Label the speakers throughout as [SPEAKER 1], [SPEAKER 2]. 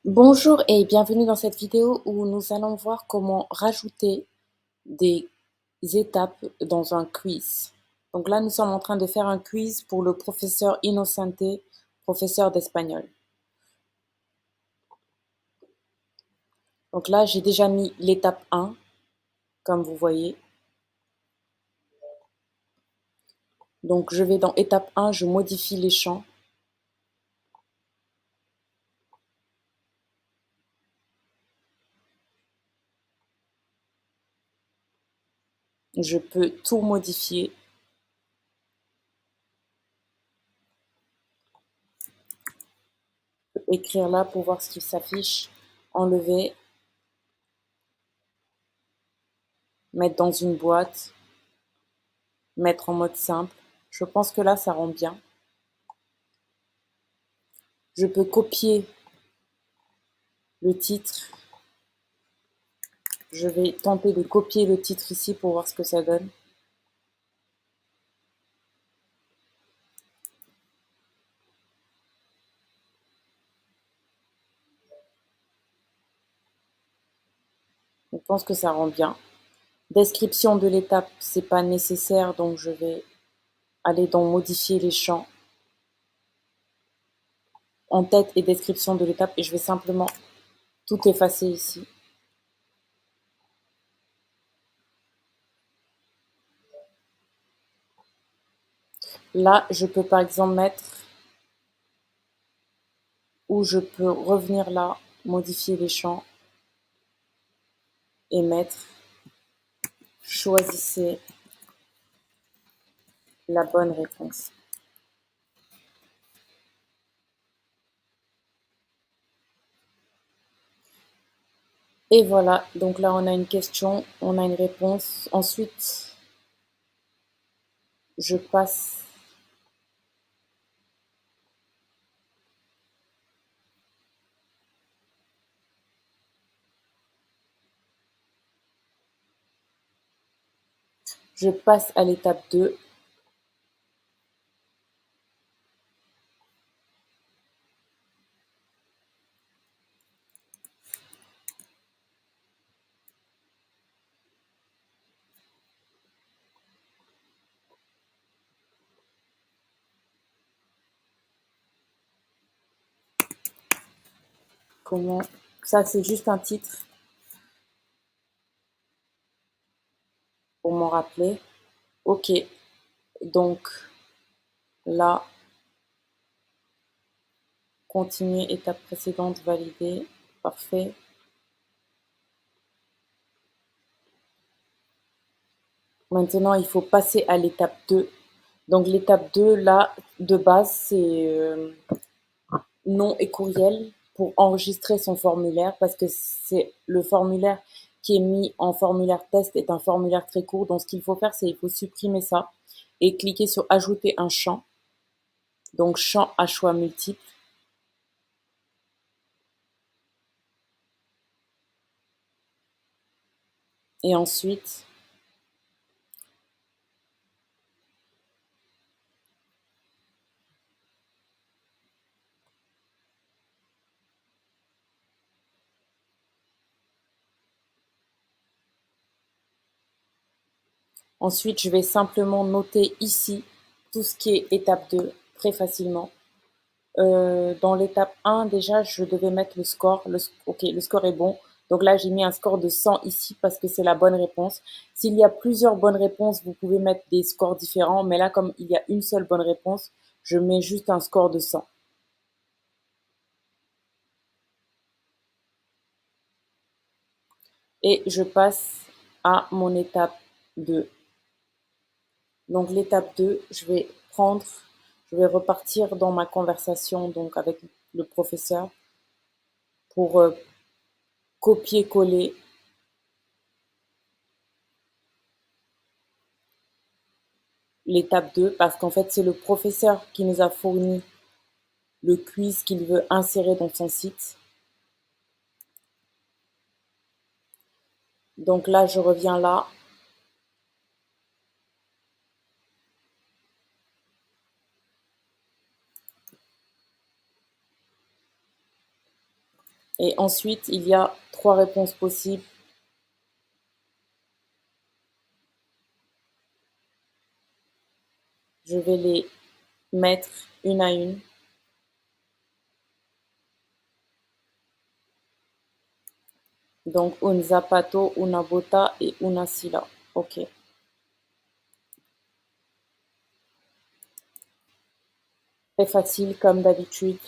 [SPEAKER 1] Bonjour et bienvenue dans cette vidéo où nous allons voir comment rajouter des étapes dans un quiz. Donc là, nous sommes en train de faire un quiz pour le professeur Innocente, professeur d'espagnol. Donc là, j'ai déjà mis l'étape 1, comme vous voyez. Donc je vais dans étape 1, je modifie les champs. Je peux tout modifier. Je peux écrire là pour voir ce qui s'affiche. Enlever. Mettre dans une boîte. Mettre en mode simple. Je pense que là, ça rend bien. Je peux copier le titre. Je vais tenter de copier le titre ici pour voir ce que ça donne. Je pense que ça rend bien. Description de l'étape, c'est pas nécessaire, donc je vais aller dans modifier les champs. En tête et description de l'étape, et je vais simplement tout effacer ici. Là, je peux par exemple mettre, ou je peux revenir là, modifier les champs et mettre, choisissez la bonne réponse. Et voilà, donc là on a une question, on a une réponse. Ensuite, je passe à l'étape 2. Comment ça, c'est juste un titre pour m'en rappeler. Ok, donc là, continuer étape précédente, valider, parfait. Maintenant, il faut passer à l'étape 2. Donc l'étape 2, là, de base, c'est nom et courriel pour enregistrer son formulaire parce que c'est le formulaire qui est mis en formulaire test est un formulaire très court. Donc ce qu'il faut faire, c'est il faut supprimer ça et cliquer sur ajouter un champ. Donc champ à choix multiples. Et ensuite, je vais simplement noter ici tout ce qui est étape 2 très facilement. Dans l'étape 1, déjà, je devais mettre le score. Ok, le score est bon. Donc là, j'ai mis un score de 100 ici parce que c'est la bonne réponse. S'il y a plusieurs bonnes réponses, vous pouvez mettre des scores différents. Mais là, comme il y a une seule bonne réponse, je mets juste un score de 100. Et je passe à mon étape 2. Donc l'étape 2, je vais repartir dans ma conversation donc avec le professeur pour copier-coller l'étape 2 parce qu'en fait c'est le professeur qui nous a fourni le quiz qu'il veut insérer dans son site. Donc là je reviens là. Et ensuite, il y a 3 réponses possibles. Je vais les mettre une à une. Donc, un zapato, una bota et una silla. Ok. Très facile comme d'habitude.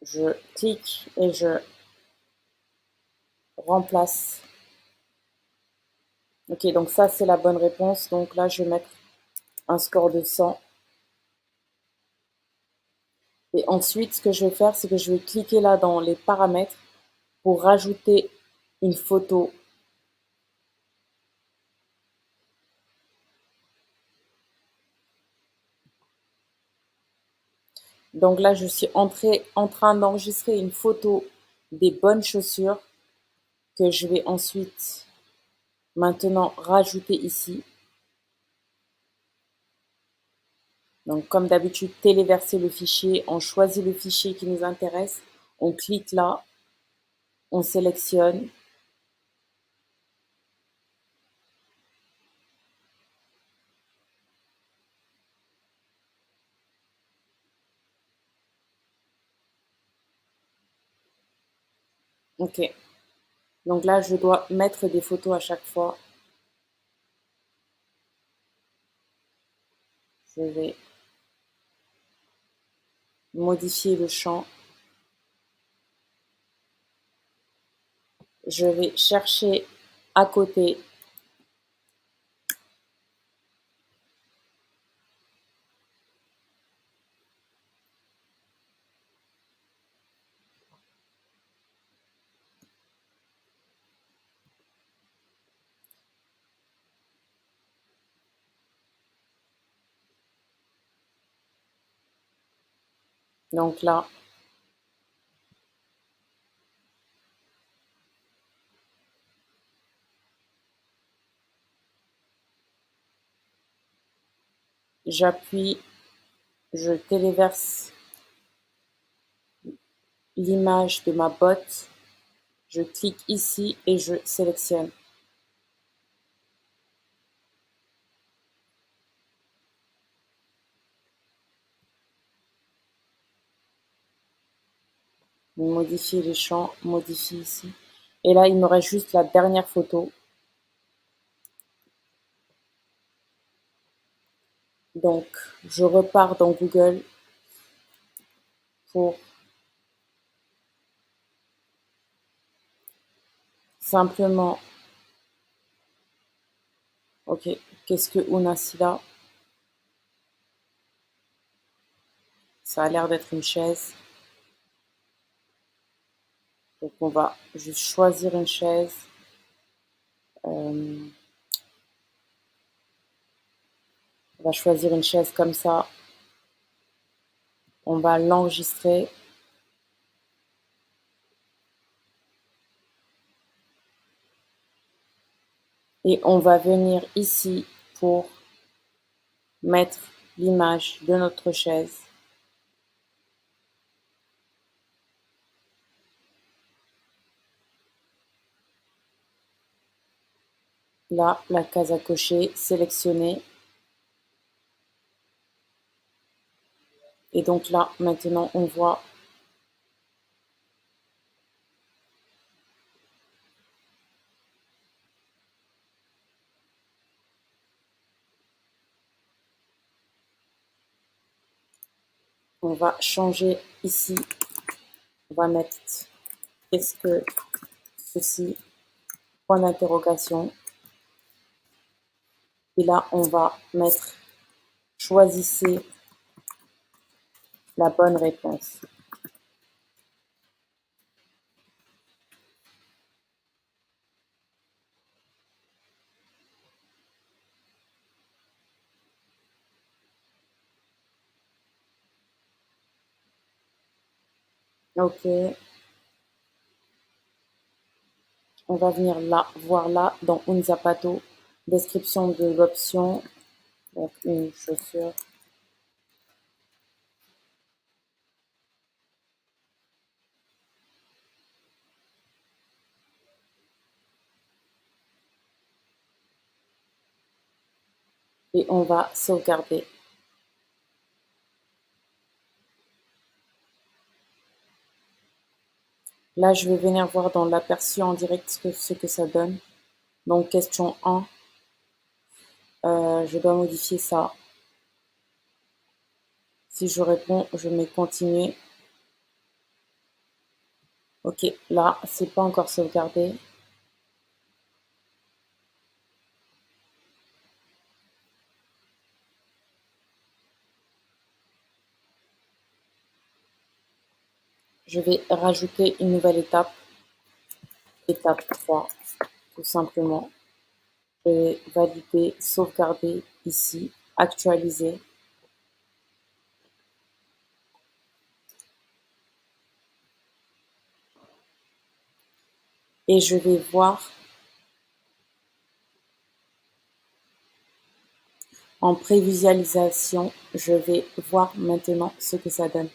[SPEAKER 1] Je clique et je remplace. Ok, donc ça c'est la bonne réponse. Donc là, je vais mettre un score de 100. Et ensuite, ce que je vais faire, c'est que je vais cliquer là dans les paramètres pour rajouter une photo. Donc là, je suis en train d'enregistrer une photo des bonnes chaussures que je vais ensuite maintenant rajouter ici. Donc comme d'habitude, téléverser le fichier, on choisit le fichier qui nous intéresse, on clique là, on sélectionne. Ok. Donc là, je dois mettre des photos à chaque fois. Je vais modifier le champ. Je vais chercher à côté. Donc là, j'appuie, je téléverse l'image de ma botte. Je clique ici et je sélectionne. Modifier les champs, modifier ici. Et là, il me reste juste la dernière photo. Donc, je repars dans Google pour simplement, ok, qu'est-ce que una silla? Ça a l'air d'être une chaise. Donc, on va juste choisir une chaise. On va choisir une chaise comme ça. On va l'enregistrer. Et on va venir ici pour mettre l'image de notre chaise. Là, la case à cocher, sélectionner. Et donc là, maintenant, on voit on va changer ici. On va mettre est-ce que ceci, point d'interrogation. Et là, on va mettre choisissez la bonne réponse. Ok. On va venir là, voir là, dans un zapato, description de l'option. Donc, une chaussure. et on va sauvegarder. Là, je vais venir voir dans l'aperçu en direct ce que ça donne. Donc, question 1, je dois modifier ça. Si je réponds, je mets continuer. Ok, là, c'est pas encore sauvegardé. Je vais rajouter une nouvelle étape, étape 3, tout simplement. Je vais valider, sauvegarder ici, actualiser. Et je vais voir en prévisualisation, je vais voir maintenant ce que ça donne.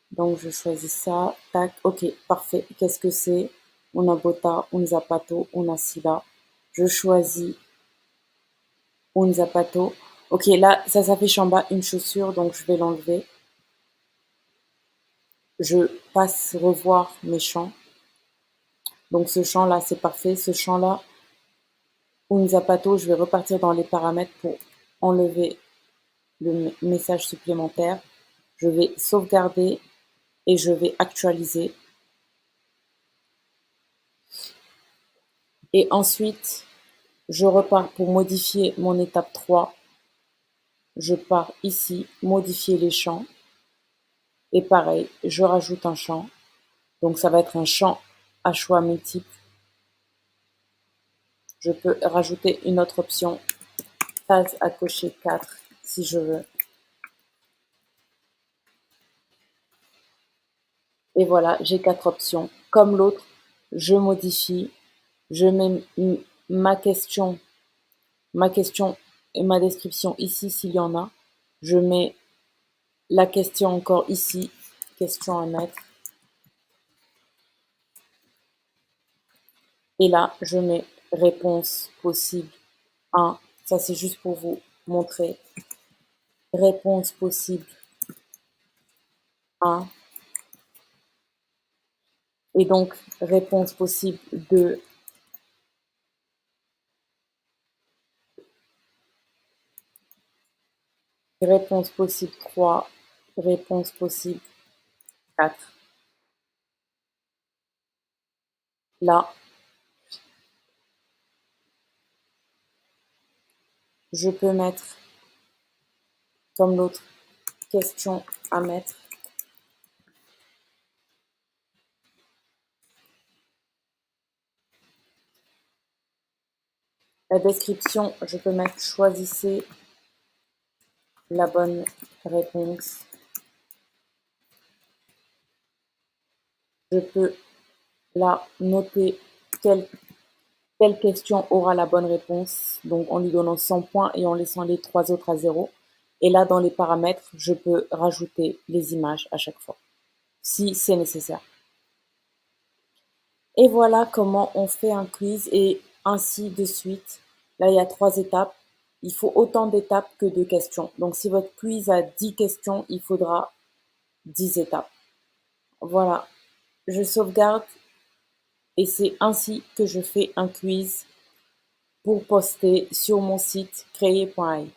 [SPEAKER 1] Donc je choisis ça, tac, ok, parfait. Qu'est-ce que c'est? On a Bota, on Zapato, on a Silla. Je choisis un Zapato. Ok, là, ça s'affiche en bas une chaussure, donc je vais l'enlever. Je passe revoir mes champs. Donc ce champ-là, c'est parfait. Ce champ-là, un Zapato, je vais repartir dans les paramètres pour enlever le message supplémentaire. Je vais sauvegarder et je vais actualiser. Et ensuite, je repars pour modifier mon étape 3. Je pars ici, modifier les champs. Et pareil, je rajoute un champ. Donc ça va être un champ à choix multiples. Je peux rajouter une autre option, case à cocher 4 si je veux. Et voilà, j'ai 4 options. Comme l'autre, je modifie, je mets ma question et ma description ici s'il y en a. Je mets la question encore ici, question à mettre. Et là, je mets réponse possible 1. Ça, c'est juste pour vous montrer. Réponse possible 1. Et donc, réponse possible 2. Réponse possible 3. Réponse possible 4. Là, je peux mettre, comme l'autre, question à mettre. La description, je peux mettre choisissez la bonne réponse. Je peux là noter quelle question aura la bonne réponse, donc en lui donnant 100 points et en laissant les 3 autres à 0. Et là, dans les paramètres, je peux rajouter les images à chaque fois, si c'est nécessaire. Et voilà comment on fait un quiz et ainsi de suite. Là, il y a 3 étapes. Il faut autant d'étapes que de questions. Donc, si votre quiz a 10 questions, il faudra 10 étapes. Voilà, je sauvegarde et c'est ainsi que je fais un quiz pour poster sur mon site créer.ai.